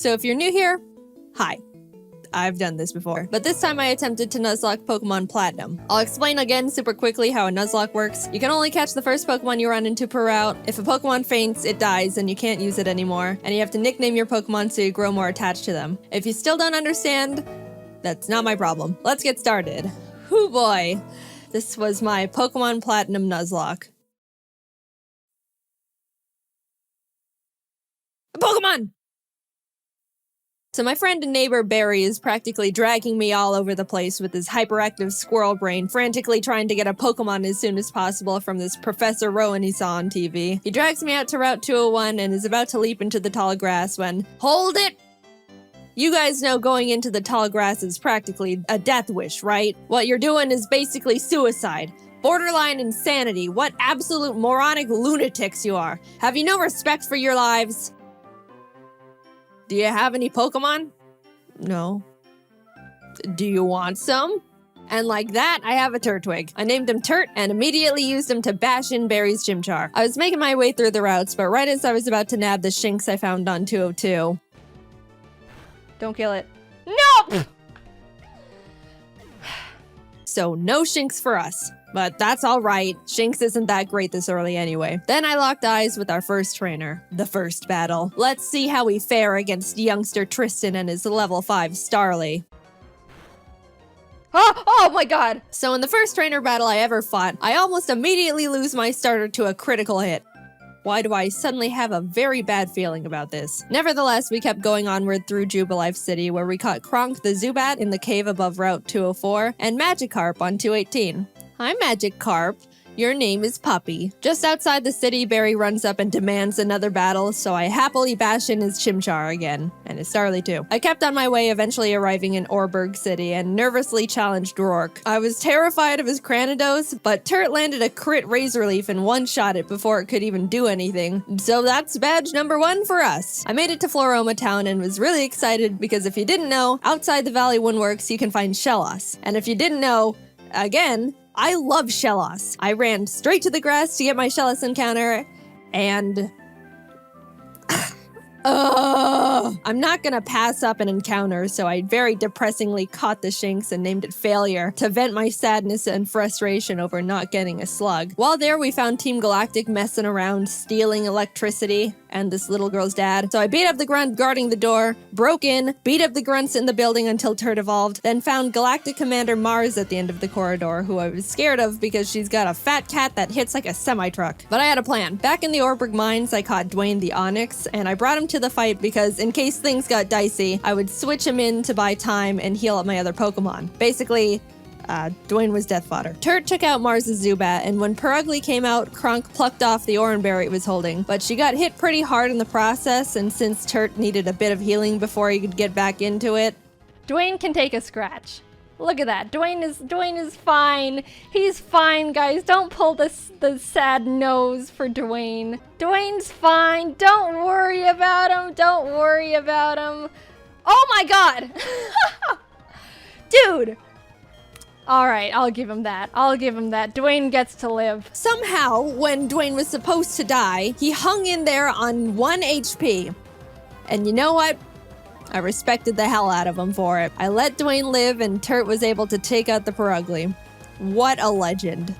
So if you're new here, hi. I've done this before, but this time I attempted to Nuzlocke Pokemon Platinum. I'll explain again super quickly how a Nuzlocke works. You can only catch the first Pokemon you run into per route. If a Pokemon faints, it dies and you can't use it anymore, and you have to nickname your Pokemon so you grow more attached to them. If you still don't understand, that's not my problem. Let's get started. Hoo boy. This was my Pokemon Platinum Nuzlocke. Pokemon! So my friend and neighbor Barry is practically dragging me all over the place with his hyperactive squirrel brain, frantically trying to get a Pokemon as soon as possible from this Professor Rowan he saw on TV. He drags me out to Route 201 and is about to leap into the tall grass when, hold it! You guys know going into the tall grass is practically a death wish, right? What you're doing is basically suicide. Borderline insanity. What absolute moronic lunatics you are. Have you no respect for your lives? Do you have any Pokemon? No. Do you want some? And like that, I have a Turtwig. I named him Turt and immediately used him to bash in Barry's Chimchar. I was making my way through the routes, but right as I was about to nab the Shinx I found on 202. Don't kill it. No! So no Shinx for us. But that's alright, Shinx isn't that great this early anyway. Then I locked eyes with our first trainer. The first battle. Let's see how we fare against youngster Tristan and his level 5 Starly. Oh my god! So in the first trainer battle I ever fought, I almost immediately lose my starter to a critical hit. Why do I suddenly have a very bad feeling about this? Nevertheless, we kept going onward through Jubilife City, where we caught Kronk the Zubat in the cave above Route 204, and Magikarp on 218. Hi, Magikarp. Your name is Puppy. Just outside the city, Barry runs up and demands another battle, so I happily bash in his Chimchar again, and his Starly too. I kept on my way, eventually arriving in Orberg City, and nervously challenged Rourke. I was terrified of his Cranidos, but Turt landed a crit Razor Leaf and one-shot it before it could even do anything, so that's badge number 1 for us. I made it to Floroma Town and was really excited because if you didn't know, outside the Valley Woodworks you can find Shellos, and if you didn't know, again, I love Shellos. I ran straight to the grass to get my Shellos encounter, and... I'm not gonna pass up an encounter, so I very depressingly caught the Shinx and named it Failure to vent my sadness and frustration over not getting a slug. While there, we found Team Galactic messing around, stealing electricity, and this little girl's dad. So I beat up the grunt guarding the door, broke in, beat up the grunts in the building until Turt evolved, then found Galactic Commander Mars at the end of the corridor, who I was scared of because she's got a fat cat that hits like a semi-truck. But I had a plan. Back in the Orberg Mines, I caught Dwayne the Onyx, and I brought him to the fight because in case things got dicey, I would switch him in to buy time and heal up my other Pokemon. Basically, Dwayne was death fodder. Turt took out Mars's Zubat, and when Perugly came out, Kronk plucked off the Oranberry it was holding. But she got hit pretty hard in the process, and since Turt needed a bit of healing before he could get back into it... Dwayne can take a scratch. Look at that. Dwayne is fine. He's fine, guys. Don't pull the sad nose for Dwayne. Dwayne's fine. Don't worry about him. Don't worry about him. Oh my god! Dude! Alright, I'll give him that. I'll give him that. Dwayne gets to live. Somehow, when Dwayne was supposed to die, he hung in there on 1 HP. And you know what? I respected the hell out of him for it. I let Dwayne live and Turt was able to take out the Perugly. What a legend.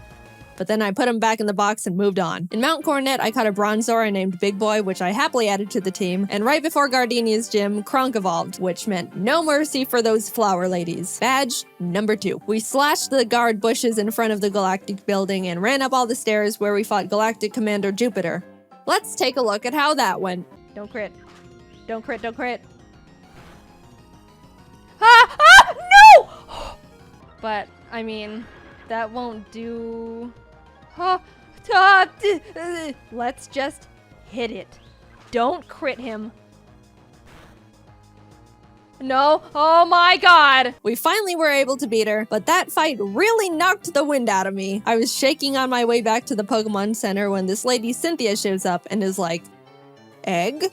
But then I put him back in the box and moved on. In Mount Coronet, I caught a Bronzor I named Big Boy, which I happily added to the team. And right before Gardenia's gym, Kronk evolved, which meant no mercy for those flower ladies. Badge number 2. We slashed the guard bushes in front of the Galactic building and ran up all the stairs where we fought Galactic Commander Jupiter. Let's take a look at how that went. Don't crit. Don't crit, don't crit. No! But, I mean, that won't do... Let's just hit it. Don't crit him. No. Oh my god. We finally were able to beat her, but that fight really knocked the wind out of me. I was shaking on my way back to the Pokemon Center when this lady Cynthia shows up and is like, egg?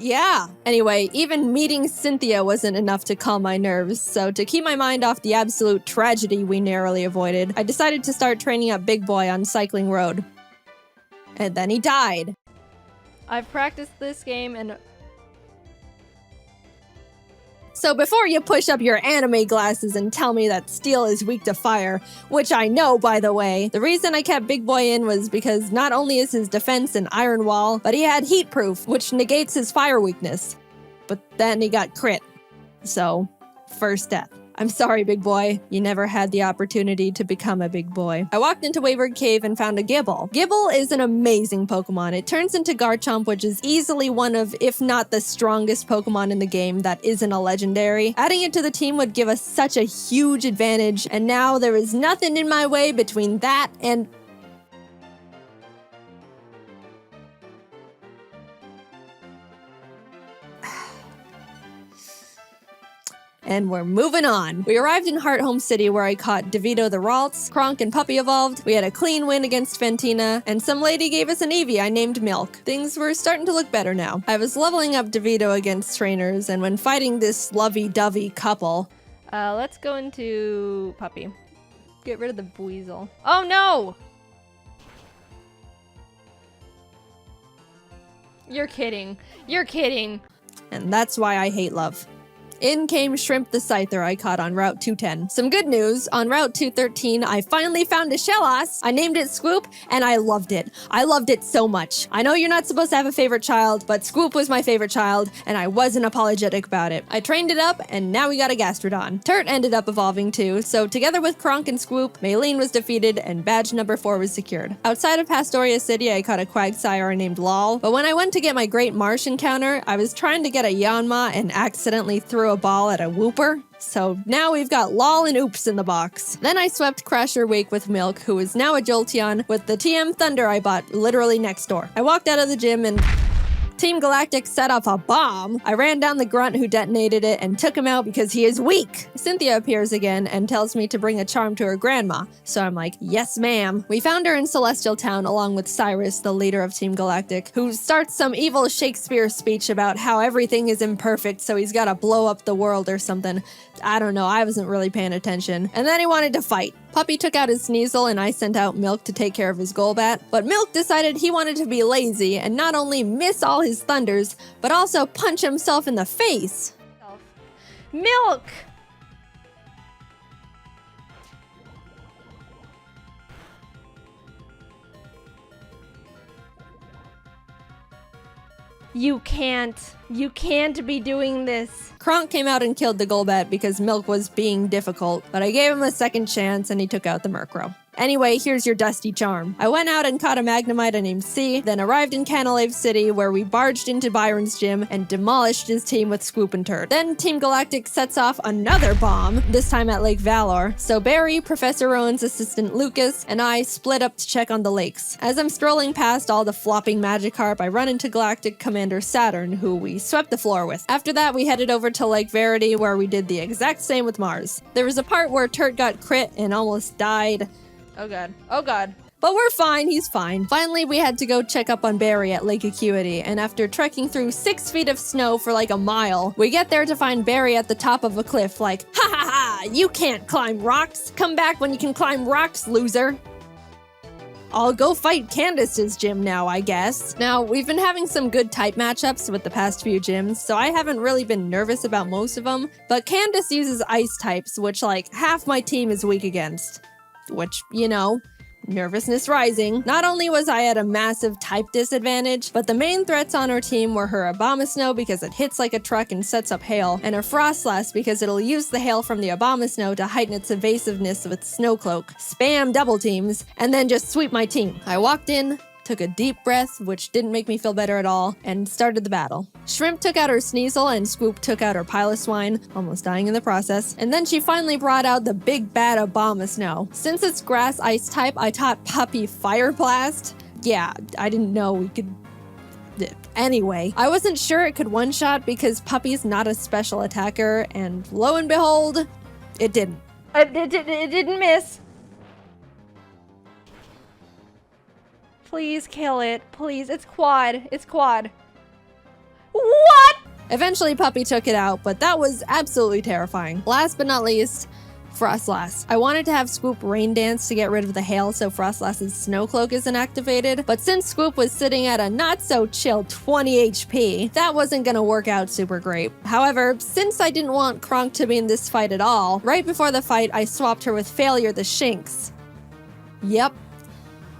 Yeah. Anyway, even meeting Cynthia wasn't enough to calm my nerves, so to keep my mind off the absolute tragedy we narrowly avoided, I decided to start training up Big Boy on Cycling Road. And then he died. I've practiced this game and So before you push up your anime glasses and tell me that steel is weak to fire, which I know by the way, the reason I kept Big Boy in was because not only is his defense an iron wall, but he had heat proof, which negates his fire weakness. But then he got crit. So, first death. I'm sorry, Big Boy. You never had the opportunity to become a big boy. I walked into Wayward Cave and found a Gible. Gible is an amazing Pokemon. It turns into Garchomp, which is easily one of, if not the strongest Pokemon in the game that isn't a legendary. Adding it to the team would give us such a huge advantage, and now there is nothing in my way between that and... And we're moving on. We arrived in Hearthome City where I caught DeVito the Ralts, Kronk and Puppy evolved, we had a clean win against Fantina, and some lady gave us an Eevee I named Milk. Things were starting to look better now. I was leveling up DeVito against trainers, and when fighting this lovey-dovey couple... Let's go into Puppy. Get rid of the Weasel. Oh no! You're kidding. You're kidding. And that's why I hate love. In came Shrimp the Scyther I caught on Route 210. Some good news, on Route 213, I finally found a Shellos. I named it Swoop, and I loved it. I loved it so much. I know you're not supposed to have a favorite child, but Swoop was my favorite child, and I wasn't apologetic about it. I trained it up, and now we got a Gastrodon. Turt ended up evolving too, so together with Kronk and Swoop, Maylene was defeated, and badge number 4 was secured. Outside of Pastoria City, I caught a Quagsire named Lol, but when I went to get my Great Marsh encounter, I was trying to get a Yanma and accidentally threw a ball at a Wooper. So now we've got Lol and Oops in the box. Then I swept Crasher Wake with Milk, who is now a Jolteon, with the TM Thunder I bought literally next door. I walked out of the gym and... Team Galactic set off a bomb. I ran down the grunt who detonated it and took him out because he is weak. Cynthia appears again and tells me to bring a charm to her grandma. So I'm like, yes ma'am. We found her in Celestial Town along with Cyrus, the leader of Team Galactic, who starts some evil Shakespeare speech about how everything is imperfect, so he's gotta blow up the world or something. I don't know, I wasn't really paying attention. And then he wanted to fight. Puppy took out his Sneasel and I sent out Milk to take care of his Golbat, but Milk decided he wanted to be lazy and not only miss all his thunders, but also punch himself in the face. Milk! You can't be doing this. Kronk came out and killed the Golbat because Milk was being difficult, but I gave him a second chance and he took out the Murkrow. Anyway, here's your dusty charm. I went out and caught a Magnemite named C, then arrived in Canalave City where we barged into Byron's gym and demolished his team with Swoop and Turd. Then Team Galactic sets off another bomb, this time at Lake Valor. So Barry, Professor Rowan's assistant Lucas, and I split up to check on the lakes. As I'm strolling past all the flopping Magikarp, I run into Galactic Commander Saturn, who we swept the floor with. After that, we headed over to Lake Verity where we did the exact same with Mars. There was a part where Turd got crit and almost died. Oh god. Oh god. But we're fine, he's fine. Finally, we had to go check up on Barry at Lake Acuity, and after trekking through 6 feet of snow for like a mile, we get there to find Barry at the top of a cliff like, ha ha ha, you can't climb rocks. Come back when you can climb rocks, loser. I'll go fight Candace's gym now, I guess. Now, we've been having some good type matchups with the past few gyms, so I haven't really been nervous about most of them, but Candace uses ice types, which like half my team is weak against. Which, you know, nervousness rising. Not only was I at a massive type disadvantage, but the main threats on our team were her Abomasnow because it hits like a truck and sets up hail, and her Frostlass because it'll use the hail from the Abomasnow to heighten its evasiveness with Snow Cloak, spam double teams, and then just sweep my team. I walked in, took a deep breath, which didn't make me feel better at all, and started the battle. Shrimp took out her Sneasel and Swoop took out her Piloswine, almost dying in the process, and then she finally brought out the big bad Abomasnow. Since it's grass ice type, I taught Puppy Fire Blast. Yeah, I didn't know we could... Anyway, I wasn't sure it could one-shot because Puppy's not a special attacker, and lo and behold, it didn't. It didn't miss. Please kill it. Please. It's quad. It's quad. What? Eventually, Puppy took it out, but that was absolutely terrifying. Last but not least, Frostlass. I wanted to have Swoop rain dance to get rid of the hail so Frostlass's snow cloak isn't activated, but since Swoop was sitting at a not so chill 20 HP, that wasn't gonna work out super great. However, since I didn't want Kronk to be in this fight at all, right before the fight I swapped her with Failure the Shinx. Yep.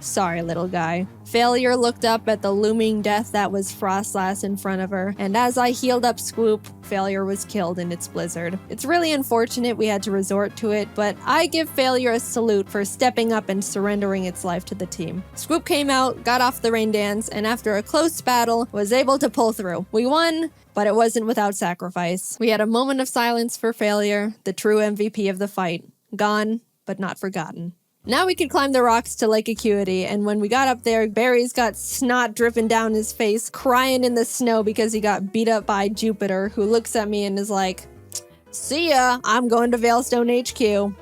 Sorry, little guy. Failure looked up at the looming death that was Frostlass in front of her, and as I healed up Swoop, Failure was killed in its blizzard. It's really unfortunate we had to resort to it, but I give Failure a salute for stepping up and surrendering its life to the team. Swoop came out, got off the rain dance, and after a close battle, was able to pull through. We won, but it wasn't without sacrifice. We had a moment of silence for Failure, the true MVP of the fight. Gone, but not forgotten. Now we could climb the rocks to Lake Acuity, and when we got up there, Barry's got snot dripping down his face, crying in the snow because he got beat up by Jupiter, who looks at me and is like, "See ya, I'm going to Veilstone HQ."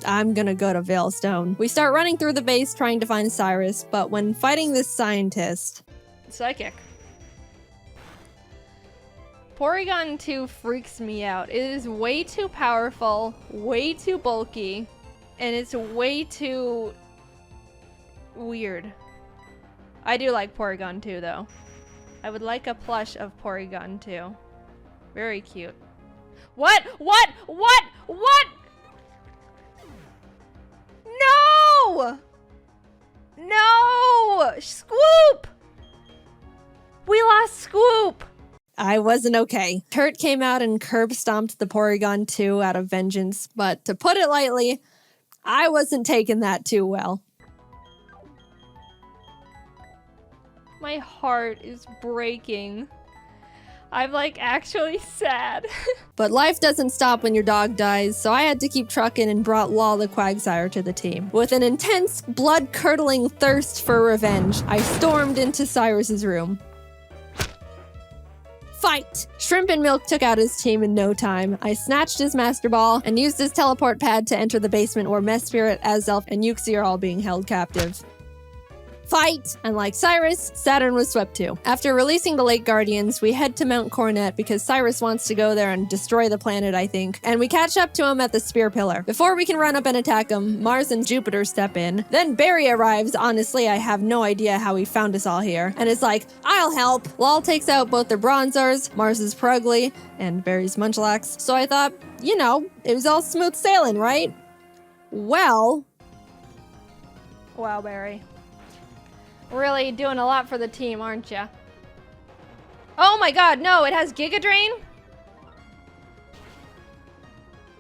I'm gonna go to Veilstone. We start running through the base trying to find Cyrus, but when fighting this scientist... Psychic. Porygon 2 freaks me out. It is way too powerful, way too bulky, and it's way too weird. I do like Porygon 2 though. I would like a plush of Porygon 2. Very cute. What? What? What? What? No! No! Scoop! We lost Scoop! I wasn't okay. Kurt came out and curb stomped the Porygon 2 out of vengeance, but to put it lightly, I wasn't taking that too well. My heart is breaking. I'm like actually sad. But life doesn't stop when your dog dies, so I had to keep trucking and brought Lol the Quagsire to the team. With an intense, blood-curdling thirst for revenge, I stormed into Cyrus's room. Fight! Shrimp and Milk took out his team in no time. I snatched his Master Ball and used his teleport pad to enter the basement where Mesprit, Azelf, and Uxie are all being held captive. Fight! And like Cyrus, Saturn was swept too. After releasing the Lake Guardians, we head to Mount Coronet because Cyrus wants to go there and destroy the planet, I think, and we catch up to him at the Spear Pillar. Before we can run up and attack him, Mars and Jupiter step in. Then Barry arrives. Honestly, I have no idea how he found us all here, and is like, "I'll help." Lol takes out both the Bronzors, Mars's Prugly, and Barry's Munchlax, so I thought, you know, it was all smooth sailing, right? Well... Wow, Barry. Really doing a lot for the team, aren't ya? Oh my god, no, it has Giga Drain?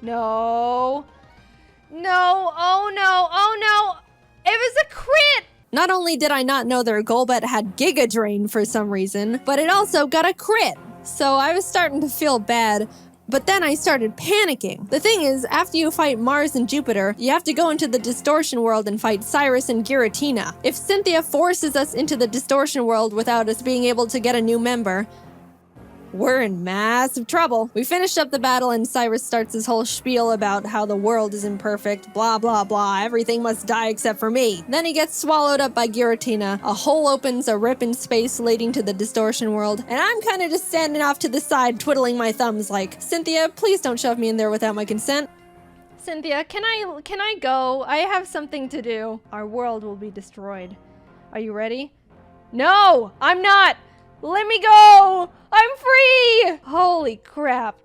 No. No, oh no, oh no. It was a crit! Not only did I not know their Golbat had Giga Drain for some reason, but it also got a crit. So I was starting to feel bad, but then I started panicking. The thing is, after you fight Mars and Jupiter, you have to go into the Distortion World and fight Cyrus and Giratina. If Cynthia forces us into the Distortion World without us being able to get a new member, we're in massive trouble. We finished up the battle and Cyrus starts his whole spiel about how the world is imperfect, blah blah blah, everything must die except for me. Then he gets swallowed up by Giratina, a hole opens, a rip in space leading to the Distortion World, and I'm kinda just standing off to the side twiddling my thumbs like, "Cynthia, please don't shove me in there without my consent." Cynthia, can I go? I have something to do. Our world will be destroyed. Are you ready? No, I'm not! Let me go! I'm free! Holy crap.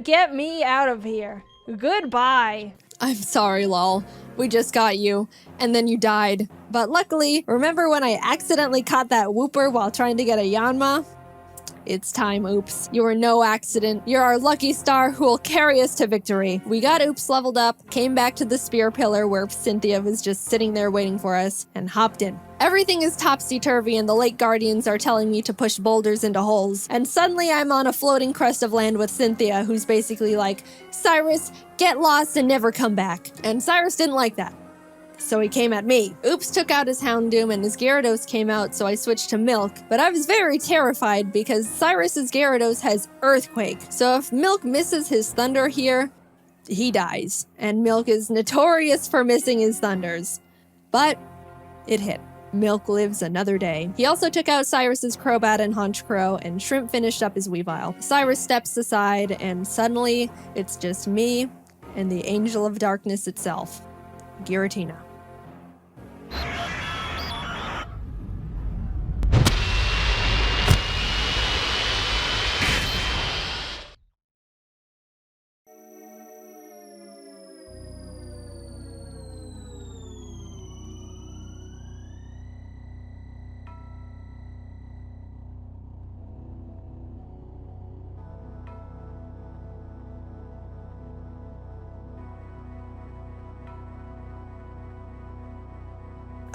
Get me out of here. Goodbye. I'm sorry, Lol. We just got you, and then you died. But luckily, remember when I accidentally caught that Wooper while trying to get a Yanma? It's time, Oops. You are no accident. You're our lucky star who will carry us to victory. We got Oops leveled up, came back to the Spear Pillar where Cynthia was just sitting there waiting for us, and hopped in. Everything is topsy-turvy and the Lake Guardians are telling me to push boulders into holes. And suddenly I'm on a floating crest of land with Cynthia, who's basically like, "Cyrus, get lost and never come back." And Cyrus didn't like that. So he came at me. Oops took out his Houndoom and his Gyarados came out, so I switched to Milk. But I was very terrified because Cyrus's Gyarados has Earthquake. So if Milk misses his Thunder here, he dies. And Milk is notorious for missing his Thunders. But it hit. Milk lives another day. He also took out Cyrus's Crobat and Honchkrow, and Shrimp finished up his Weavile. Cyrus steps aside, and suddenly, it's just me and the Angel of Darkness itself, Giratina.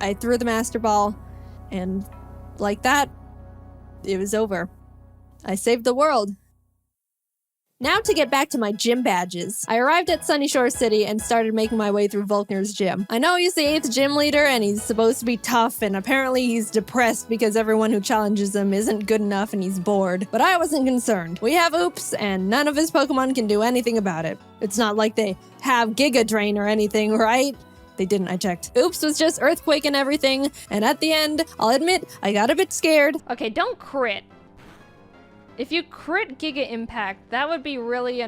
I threw the Master Ball, and like that, it was over. I saved the world. Now to get back to my gym badges. I arrived at Sunyshore City and started making my way through Volkner's gym. I know he's the 8th gym leader and he's supposed to be tough, and apparently he's depressed because everyone who challenges him isn't good enough and he's bored. But I wasn't concerned. We have Oops, and none of his Pokemon can do anything about it. It's not like they have Giga Drain or anything, right? They didn't, I checked. Oops was just Earthquake and everything, and at the end, I'll admit, I got a bit scared. Okay, don't crit. If you crit Giga Impact, that would be really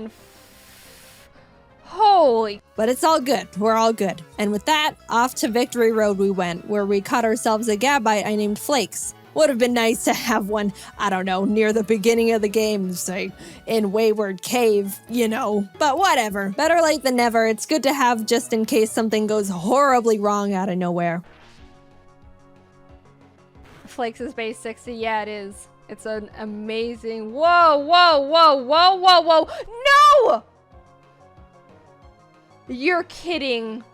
holy. But it's all good. We're all good. And with that, off to Victory Road we went, where we caught ourselves a Gabite I named Flakes. Would have been nice to have one, I don't know, near the beginning of the game, say, in Wayward Cave, you know. But whatever. Better late than never. It's good to have just in case something goes horribly wrong out of nowhere. Flakes is base 60. Yeah, it is. It's an amazing... Whoa, whoa, whoa, whoa, whoa, whoa. No! You're kidding.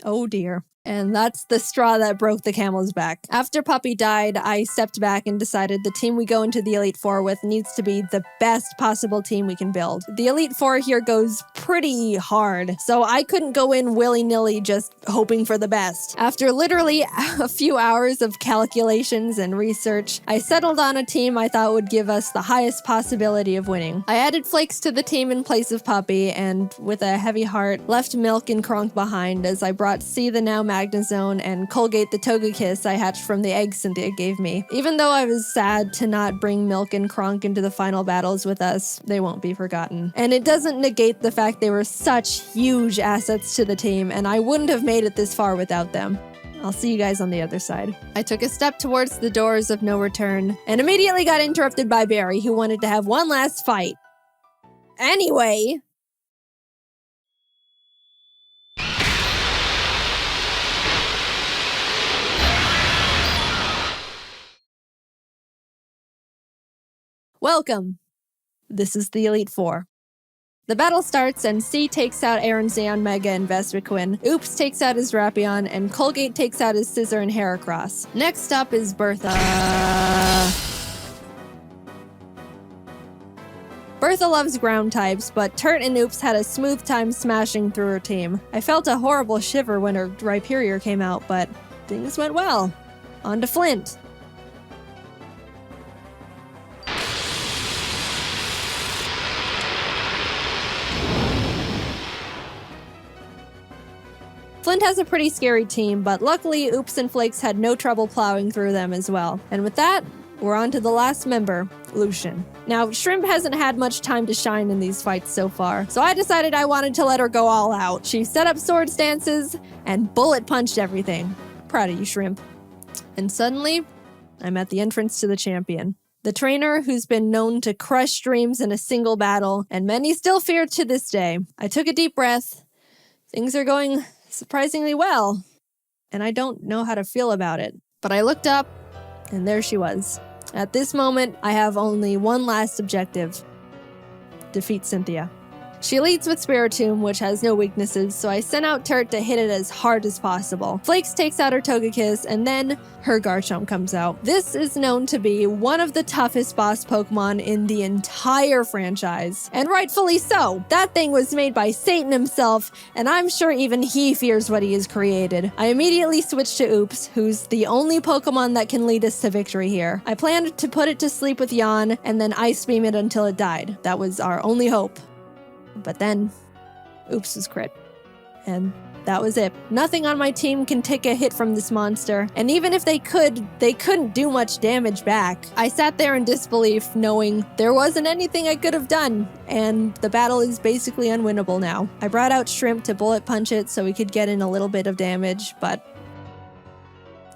Oh dear. And that's the straw that broke the camel's back. After Puppy died, I stepped back and decided the team we go into the Elite Four with needs to be the best possible team we can build. The Elite Four here goes pretty hard, so I couldn't go in willy-nilly just hoping for the best. After literally a few hours of calculations and research, I settled on a team I thought would give us the highest possibility of winning. I added Flakes to the team in place of Puppy, and with a heavy heart, left Milk and Kronk behind as I brought C the now Magnezone and Colgate the Togekiss I hatched from the eggs Cynthia gave me. Even though I was sad to not bring Milk and Kronk into the final battles with us, they won't be forgotten. And it doesn't negate the fact they were such huge assets to the team, and I wouldn't have made it this far without them. I'll see you guys on the other side. I took a step towards the doors of no return, and immediately got interrupted by Barry, who wanted to have one last fight. Anyway... Welcome. This is the Elite Four. The battle starts and C takes out Aronzeon Mega and Vespiquen, Oops takes out his Drapion, and Colgate takes out his Scizor and Heracross. Next up is Bertha. Bertha loves ground types, but Turt and Oops had a smooth time smashing through her team. I felt a horrible shiver when her Rhyperior came out, but things went well. On to Flint. Flint has a pretty scary team, but luckily Oops and Flakes had no trouble plowing through them as well. And with that, we're on to the last member, Lucian. Now, Shrimp hasn't had much time to shine in these fights so far, so I decided I wanted to let her go all out. She set up sword stances and bullet punched everything. Proud of you, Shrimp. And suddenly, I'm at the entrance to the champion. The trainer who's been known to crush dreams in a single battle, and many still fear to this day. I took a deep breath. Things are going surprisingly well, and I don't know how to feel about it. But I looked up, and there she was. At this moment, I have only one last objective: defeat Cynthia. She leads with Spiritomb, which has no weaknesses, so I sent out Turt to hit it as hard as possible. Flakes takes out her Togekiss, and then her Garchomp comes out. This is known to be one of the toughest boss Pokemon in the entire franchise. And rightfully so. That thing was made by Satan himself, and I'm sure even he fears what he has created. I immediately switched to Oops, who's the only Pokemon that can lead us to victory here. I planned to put it to sleep with Yawn, and then Ice Beam it until it died. That was our only hope. But then, Oops was crit. And That was it. Nothing on my team can take a hit from this monster, and even if they couldn't do much damage back. I sat there in disbelief, knowing there wasn't anything I could have done, and the battle is basically unwinnable now. I brought out Shrimp to bullet punch it so we could get in a little bit of damage, but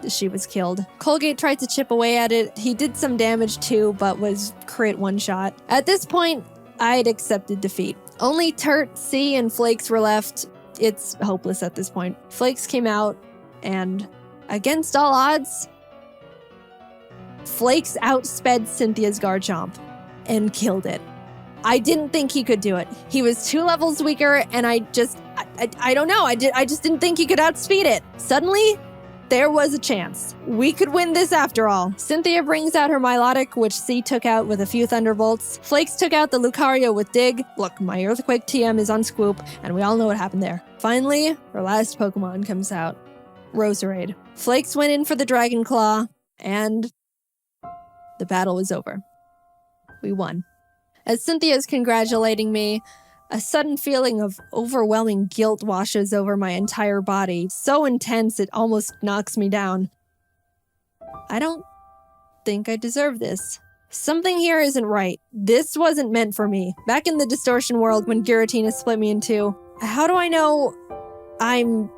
she was killed. Colgate tried to chip away at it. He did some damage too, but was crit one shot. At this point, I'd accepted defeat. Only Turt, C, and Flakes were left. It's hopeless at this point. Flakes came out, and against all odds, Flakes outsped Cynthia's Garchomp and killed it. I didn't think he could do it. He was 2 levels weaker, and I don't know. I just didn't think he could outspeed it. Suddenly, there was a chance. We could win this after all. Cynthia brings out her Milotic, which C took out with a few Thunderbolts. Flakes took out the Lucario with Dig. Look, my Earthquake TM is on Scoop, and we all know what happened there. Finally, her last Pokemon comes out. Roserade. Flakes went in for the Dragon Claw, and the battle was over. We won. As Cynthia's congratulating me, a sudden feeling of overwhelming guilt washes over my entire body, so intense it almost knocks me down. I don't think I deserve this. Something here isn't right. This wasn't meant for me. Back in the distortion world when Giratina split me in 2, how do I know I'm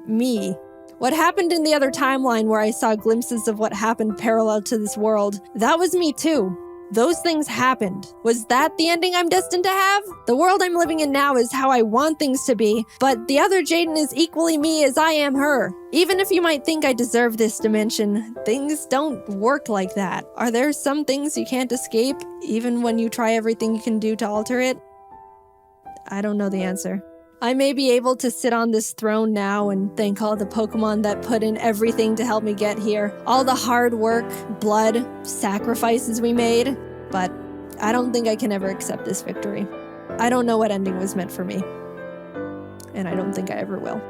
me? What happened in the other timeline where I saw glimpses of what happened parallel to this world, that was me too. Those things happened. Was that the ending I'm destined to have? The world I'm living in now is how I want things to be, but the other Jaden is equally me as I am her. Even if you might think I deserve this dimension, things don't work like that. Are there some things you can't escape, even when you try everything you can do to alter it? I don't know the answer. I may be able to sit on this throne now and thank all the Pokemon that put in everything to help me get here. All the hard work, blood, sacrifices we made. But I don't think I can ever accept this victory. I don't know what ending was meant for me. And I don't think I ever will.